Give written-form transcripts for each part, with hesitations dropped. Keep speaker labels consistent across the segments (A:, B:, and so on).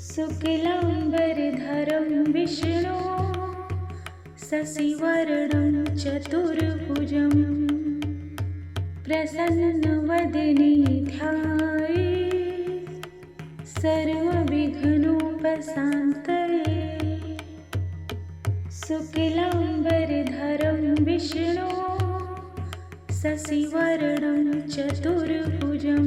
A: शुक्लाम्बरधरं विष्णु शशिवर्णं चतुर्भुजं प्रसन्नवदने ध्यायेत् सर्वविघ्नोपशान्तये। शुक्लाम्बरधरं विष्णु शशिवर्णं चतुर्भुजं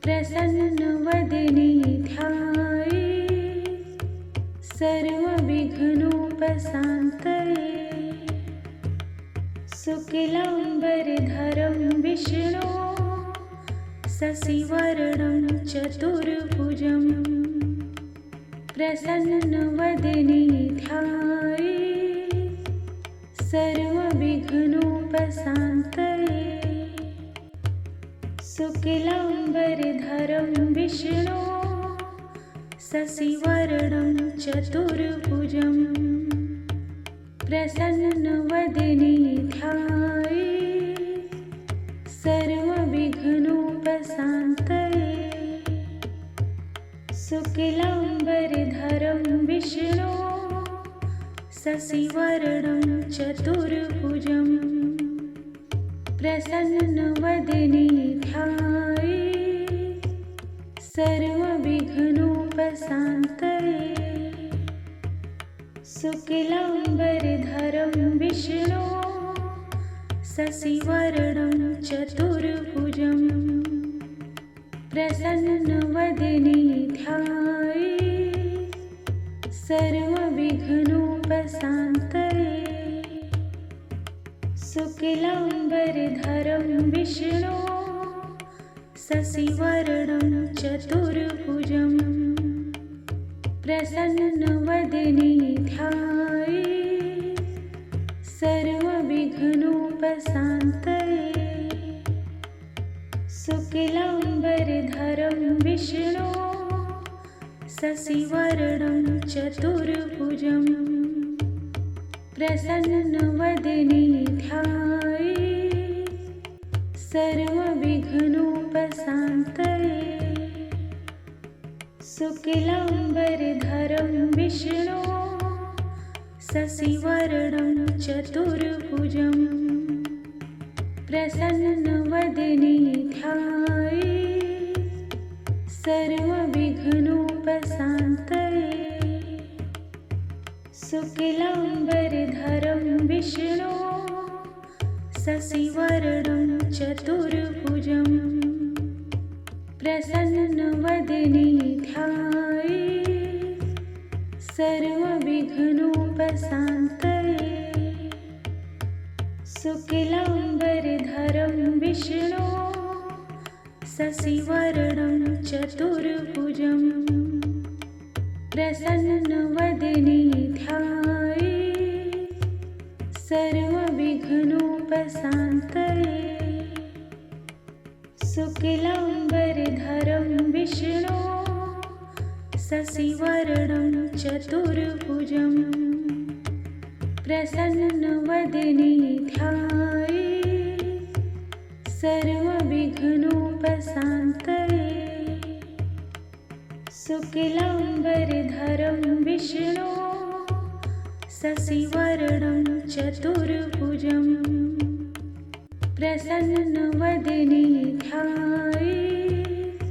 A: प्रसन्नवदने ध्यायेत् सर्वविघ्नोपशान्तये। शुक्लाम्बरधरं विष्णु शशिवर्णं चतुर्भुजं प्रसन्नवदने ध्यायेत् सर्वविघ्नोपशान्तये। शुक्लाम्बरधरं विष्णु शशिवर्णं चतुर्भुजं प्रसन्नवदने ध्यायेत् सर्वविघ्नोपशान्तये। शुक्लाम्बरधरं विष्णु शशिवर्णं चतुर्भुजं प्रसन्नवदने ध्यायेत् सर्वविघ्नोपशान्तये। शुक्लाम्बरधरं विष्णु शशिवर्णं चतुर्भुजं प्रसन्नवदने ध्यायेत् सर्वविघ्नोपशान्तये। शुक्लाम्बरधरं विष्णु शशिवर्णं चतुर्भुजं प्रसन्नवदने ध्यायेत् सर्वविघ्नोपशान्तये। शुक्लाम्बरधरं विष्णु शशिवर्णं चतुर्भुजं प्रसन्नवदने ध्यायेत् सर्वविघ्नोपशान्तये। शुक्लाम्बरधरं विष्णु शशिवर्णं चतुर्भुजं प्रसन्नवदने ध्यायेत् सर्वविघ्नोपशान्तये। शुक्लाम्बरधरं विष्णु शशिवर्णं चतुर्भुजं प्रसन्नवदने ध्यायेत् सर्वविघ्नोपशान्तये। शुक्लाम्बरधरं विष्णु शशिवर्णं चतुर्भुजं प्रसन्नवदने ध्यायेत् सर्वविघ्नोपशान्तये। शुक्लाम्बरधरं विष्णु शशिवर्णं चतुर्भुजं प्रसन्नवदने ध्यायेत् सर्वविघ्नोपशान्तये। शुक्लाम्बरधरं विष्णु शशिवर्णं चतुर्भुजं प्रसन्नवदने ध्यायेत्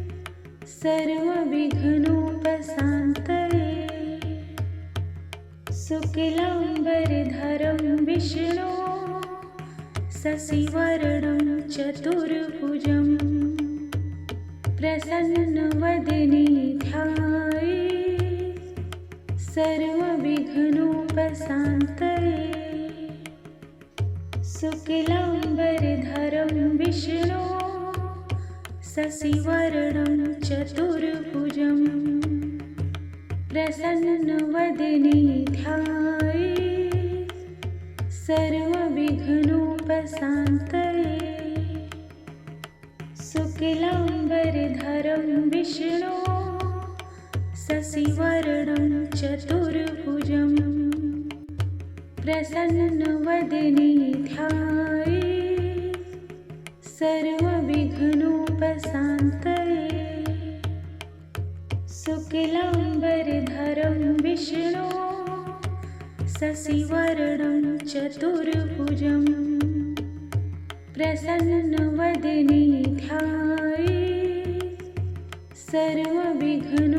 A: सर्वविघ्नोपशान्तये। शुक्लाम्बरधरं विष्णु शशिवर्णं चतुर्भुजं प्रसन्नवदने ध्यायेत् सर्वविघ्नोपशान्तये। शुक्लाम्बरधरं विष्णु शशिवर्णं चतुर्भुजं प्रसन्नवदने ध्यायेत् सर्वविघ्नोपशान्तये। शुक्लाम्बरधरं विष्णु शशिवर्णं चतुर्भुजं प्रसन्नवदने ध्यायेत् सर्वविघ्नोपशान्तये। शुक्लाम्बरधरं विष्णु शशिवर्णं चतुर्भुजं प्रसन्नवदने ध्यायेत् सर्वविघ्नोपशान्तये।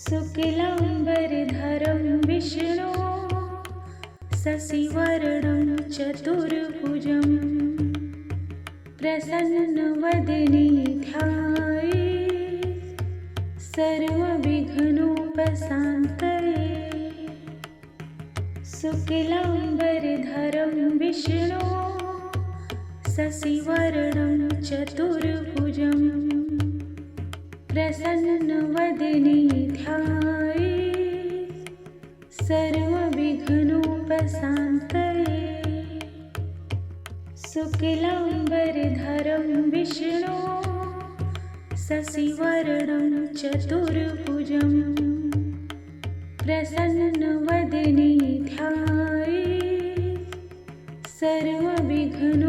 A: शुक्लाम्बरधरं विष्णु शशिवर्णं चतुर्भुजं प्रसन्नवदने ध्यायेत् सर्वविघ्नोपशान्तये। शुक्लाम्बरधरं विष्णु शशिवर्णं चतुर्भुजं प्रसन्नवदने ध्यायेत् सर्वविघ्नोपशान्तये। शुक्लाम्बरधरं विष्णु शशिवर्णं चतुर्भुजं प्रसन्नवदने ध्यायेत् सर्वविघ्नोपशान्तये।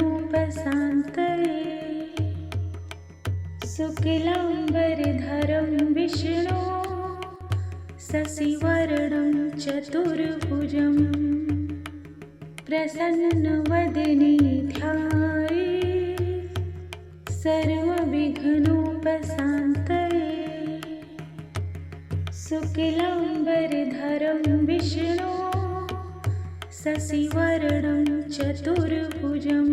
A: शुक्लाम्बरधरं विष्णु शशिवर्णं चतुर्भुजं प्रसन्नवदने ध्यायेत् सर्वविघ्नोपशान्तये। शुक्लाम्बरधरं विष्णु शशिवर्णं चतुर्भुजं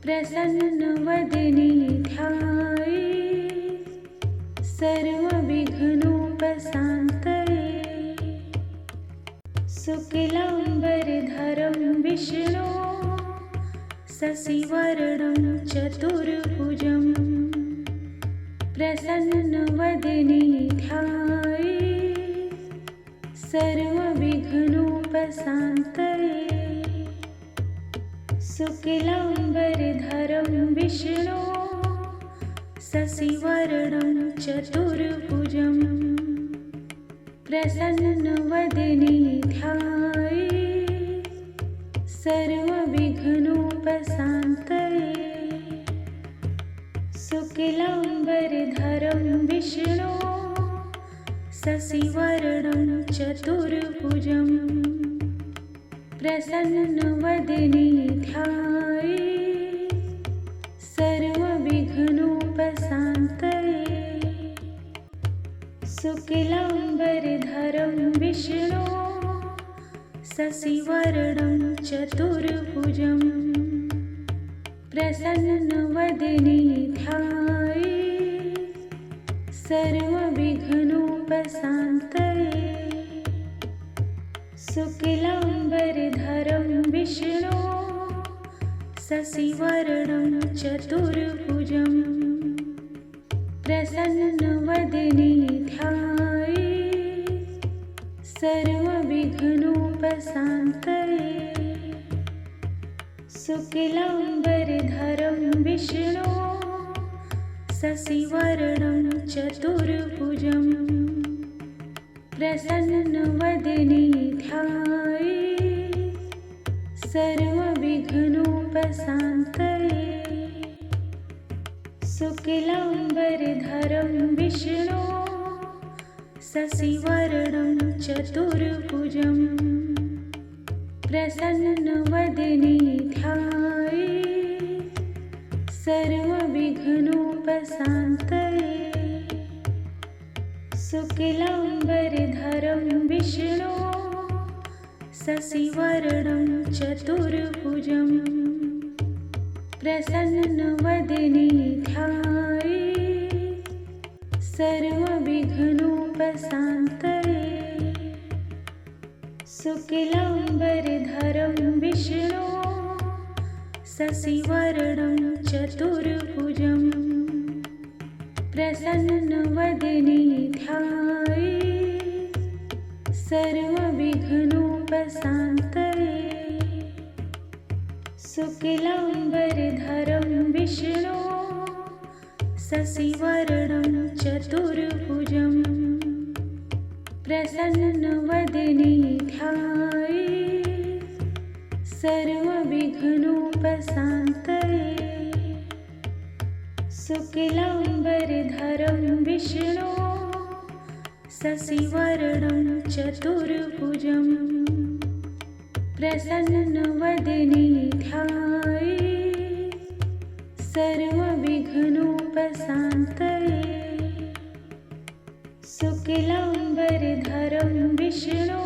A: प्रसन्नवदने ध्यायेत् सर्वविघ्नोपशान्तये। शुक्लाम्बरधरं विष्णु शशिवर्णं चतुर्भुजं प्रसन्नवदने ध्यायेत् सर्वविघ्नोपशान्तये। शुक्लाम्बरधरं विष्णु शशिवर्णं चतुर्भुजं प्रसन्नवदने ध्यायेत् सर्वविघ्नोपशान्तये। शुक्लाम्बरधरं विष्णु शशिवर्णं चतुर्भुजं प्रसन्नवदने ध्यायेत् सर्वविघ्नोपशान्तये। शुक्लाम्बरधरं विष्णु शशिवर्णं चतुर्भुजं प्रसन्नवदने ध्यायेत् सर्वविघ्नोपशान्तये। शुक्लाम्बरधरं विष्णु शशिवर्णं चतुर्भुजं प्रसन्नवदने ध्यायेत् सर्वविघ्नोपशान्तये। शुक्लाम्बरधरं विष्णु शशिवर्णं चतुर्भुजं प्रसन्नवदने ध्यायेत् सर्वविघ्नोपशान्तये। शुक्लाम्बरधरं विष्णु शशिवर्णं चतुर्भुजं प्रसन्नवदने ध्यायेत् सर्वविघ्नोपशान्तये। शुक्लाम्बरधरं विष्णु शशिवर्णं चतुर्भुजं प्रसन्नवदने ध्यायेत् सर्वविघ्नोपशान्तये। शुक्लाम्बरधरं विष्णु शशिवर्णं चतुर्भुजं प्रसन्नवदने ध्यायेत् सर्वविघ्नोपशान्तये। शुक्लाम्बरधरं विष्णु शशिवर्णं चतुर्भुजं प्रसन्नवदने ध्यायेत् सर्वविघ्नोपशान्तये। शुक्लाम्बरधरं विष्णो शशिवर्णं चतुर्भुजं प्रसन्नवदने ध्यायेत् सर्वविघ्नोपशान्तये। शुक्लाम्बरधरं विष्णो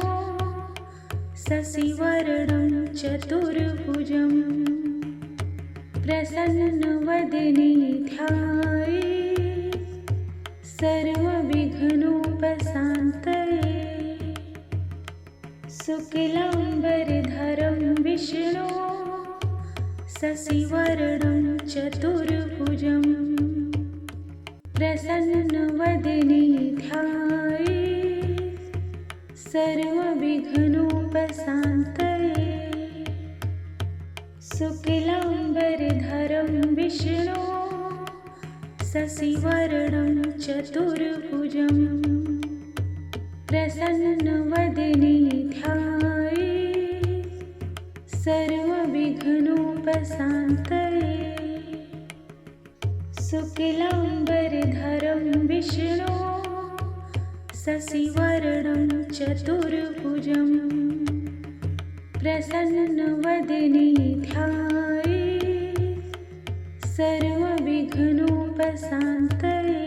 A: शशिवर्णं चतुर्भुजं प्रसन्नवदने ध्यायेत् सर्वविघ्नोपशान्तये। शुक्लाम्बरधरं विष्णो शशिवर्णं चतुर्भुजं प्रसन्नवदने ध्यायेत् सर्वविघ्नोपशान्तये। शुक्लाम्बरधरं विष्णो शशिवर्णं चतुर्भुजं प्रसन्नवदने ध्यायेत् सर्वविघ्नोपशान्तये। शुक्लाम्बरधरं विष्णो शशिवर्णं चतुर्भुजं प्रसन्नवदने ध्यायेत् सर्वविघ्नोपशान्तये।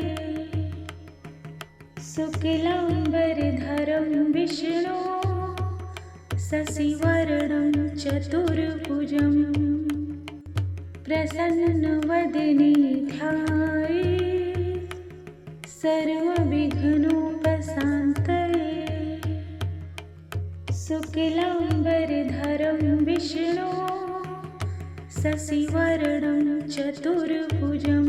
A: शुक्लाम्बरधरं विष्णो शशिवर्णं चतुर्भुजं प्रसन्नवदने ध्यायेत् सर्वविघ्नोपशान्तये। शुक्लाम्बरधरं विष्णो शशिवर्णं चतुर्भुजं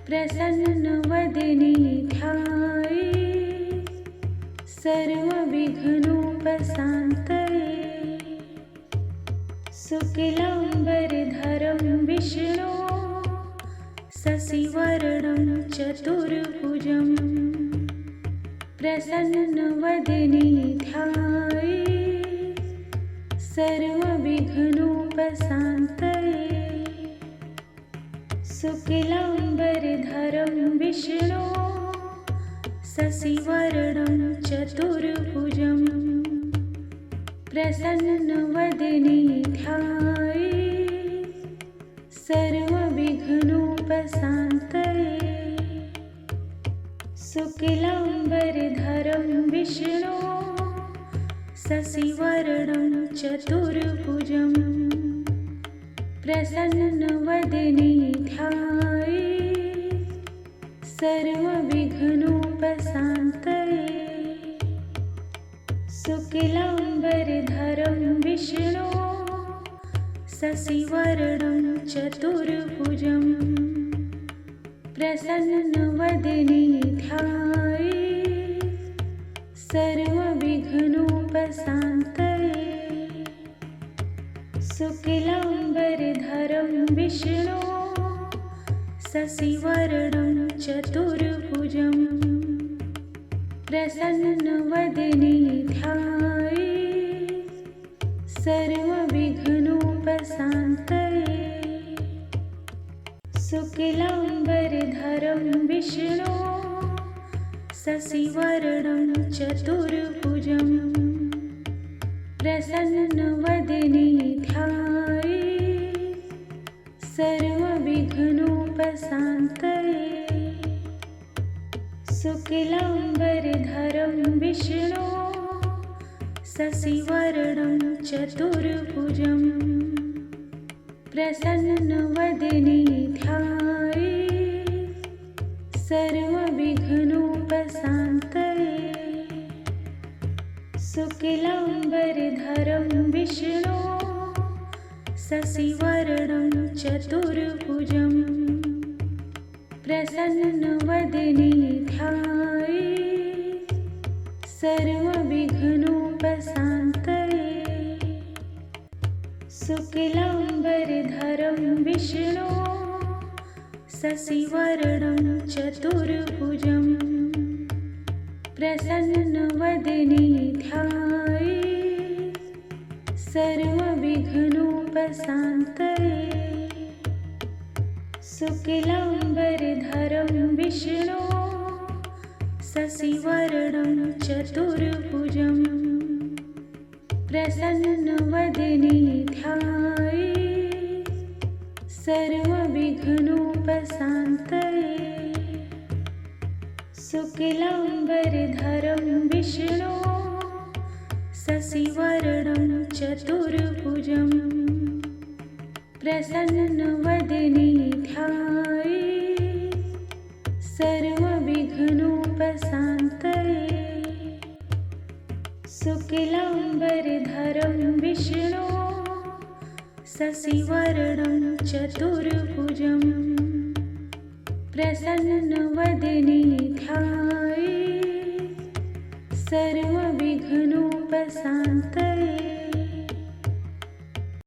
A: प्रसन्नवदने ध्यायेत् सर्वविघ्नोपशान्तये। शुक्लाम्बरधरं विष्णो शशिवर्णं चतुर्भुजं प्रसन्नवदने ध्यायेत् सर्वविघ्नोपशान्तये। शुक्लाम्बरधरं विष्णो शशिवर्णं चतुर्भुजं प्रसन्नवदने ध्यायेत् सर्वविघ्नोपशान्तये। शुक्लाम्बरधरं विष्णो शशिवर्णं चतुर्भुजं प्रसन्नवदने ध्यायेत् सर्वविघ्नोपशान्तये। शुक्लाम्बरधरं विष्णो शशिवर्णं चतुर्भुजं प्रसन्नवदने ध्यायेत् सर्वविघ्नोपशान्तये। शुक्लाम्बरधरं विष्णो शशिवर्णं चतुर्भुजं प्रसन्नवदने ध्यायेत् सर्वविघ्नोपशान्तये। शुक्लाम्बरधरं विष्णो शशिवर्णं चतुर्भुजं प्रसन्नवदने ध्यायेत् सर्वविघ्नोपशान्तये। शुक्लाम्बरधरं विष्णो शशिवर्णं चतुर्भुजं प्रसन्नवदने ध्यायेत् सर्वविघ्नोपशान्तये। शुक्लाम्बरधरं विष्णो शशिवर्णं चतुर्भुजं प्रसन्नवदने ध्यायेत् सर्वविघ्नोपशान्तये। शुक्लाम्बरधरं विष्णो शशिवर्णं चतुर्भुजं प्रसन्नवदने ध्यायेत् सर्वविघ्नोपशान्तये। शुक्लाम्बरधरं विष्णो शशिवर्णं चतुर्भुजं प्रसन्नवदने ध्यायेत् सर्वविघ्नोपशान्तये। शुक्लाम्बरधरं विष्णो शशिवर्णं चतुर्भुजं प्रसन्नवदने ध्यायेत् सर्वविघ्नोपशान्तये। शुक्लाम्बरधरं विष्णो शशिवर्णं चतुर्भुजं प्रसन्नवदने ध्यायेत् सर्वविघ्नोपशान्तये।